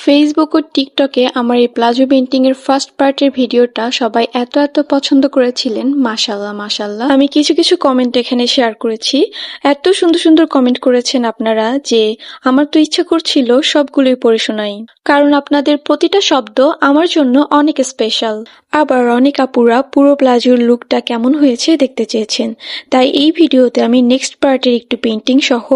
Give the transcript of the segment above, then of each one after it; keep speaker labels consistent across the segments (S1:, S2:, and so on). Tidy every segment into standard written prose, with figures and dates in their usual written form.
S1: Facebook ও টিকটকে আমার এই প্লাজো পেইন্টিং এর ফার্স্ট পার্টের ভিডিওটা সবাই এত পছন্দ করেছিলেন। মাশাআল্লাহ মাশাআল্লাহ। আমি কিছু কমেন্ট এখানে শেয়ার করেছি। এত সুন্দর কমেন্ট করেছেন আপনারা যে আমার তো ইচ্ছা করছিল সবগুলোই পড়ে শোনাই, কারণ আপনাদের প্রতিটা শব্দ আমার জন্য অনেক স্পেশাল। আবার অনেক আপুরা পুরো প্লাজোর লুকটা কেমন হয়েছে দেখতে চেয়েছেন, তাই এই ভিডিওতে আমি নেক্সট পার্টের একটু পেইন্টিং সহ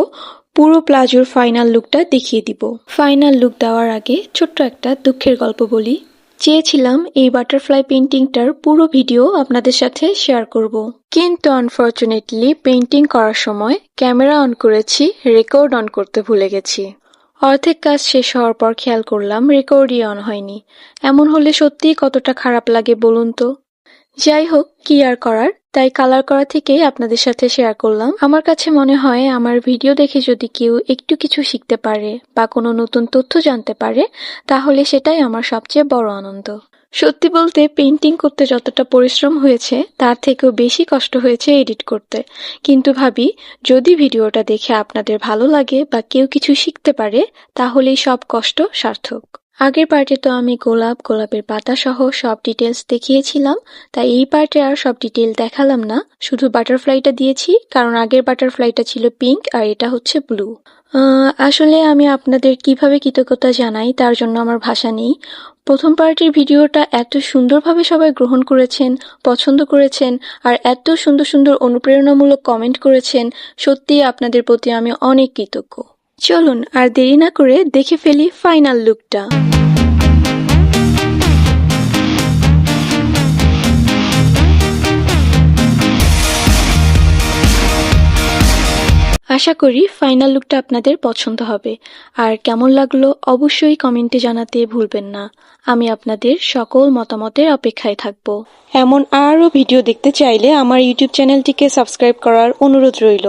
S1: পুরো প্লাজোর ফাইনাল লুকটা দেখিয়ে দিব। ফাইনাল লুক দেওয়ার আগে ছোট্ট একটা দুঃখের গল্প বলি। চেয়েছিলাম এই বাটারফ্লাই পেইন্টিংটার পুরো ভিডিও আপনাদের সাথে শেয়ার করব, কিন্তু আনফরচুনেটলি পেইন্টিং করার সময় ক্যামেরা অন করেছি, রেকর্ড অন করতে ভুলে গেছি। অর্ধেক কাজ শেষ হওয়ার পর খেয়াল করলাম রেকর্ডই অন হয়নি। এমন হলে সত্যিই কতটা খারাপ লাগে বলুন তো। যাই হোক, কি আর করার, তাই কালার করা থেকেই আপনাদের সাথে শেয়ার করলাম। আমার কাছে মনে হয় আমার ভিডিও দেখে যদি কেউ একটু কিছু শিখতে পারে বা কোনো নতুন তথ্য জানতে পারে, তাহলে সেটাই আমার সবচেয়ে বড় আনন্দ। সত্যি বলতে পেইন্টিং করতে যতটা পরিশ্রম হয়েছে তার থেকেও বেশি কষ্ট হয়েছে এডিট করতে। কিন্তু ভাবি, যদি ভিডিওটা দেখে আপনাদের ভালো লাগে বা কেউ কিছু শিখতে পারে, তাহলেই সব কষ্ট সার্থক। আগের পার্টে তো আমি গোলাপের পাতা সহ সব ডিটেলস দেখিয়েছিলাম, তাই এই পার্টে আর সব ডিটেল দেখালাম না, শুধু বাটারফ্লাইটা দিয়েছি, কারণ আগের বাটারফ্লাইটা ছিল পিঙ্ক আর এটা হচ্ছে ব্লু। আসলে আমি আপনাদের কিভাবে কৃতজ্ঞতা জানাই তার জন্য আমার ভাষা নেই। প্রথম পার্টির ভিডিওটা এত সুন্দরভাবে সবাই গ্রহণ করেছেন, পছন্দ করেছেন, আর এত সুন্দর অনুপ্রেরণামূলক কমেন্ট করেছেন। সত্যিই আপনাদের প্রতি আমি অনেক কৃতজ্ঞ। চলুন আর দেরি না করে দেখে ফেলি ফাইনাল লুকটা। আশা করি ফাইনাল লুকটা আপনাদের পছন্দ হবে, আর কেমন লাগলো অবশ্যই কমেন্টে জানাতে ভুলবেন না। আমি আপনাদের সকল মতামতের অপেক্ষায় থাকব। এমন আরও ভিডিও দেখতে চাইলে আমার ইউটিউব চ্যানেলটিকে সাবস্ক্রাইব করার অনুরোধ রইল।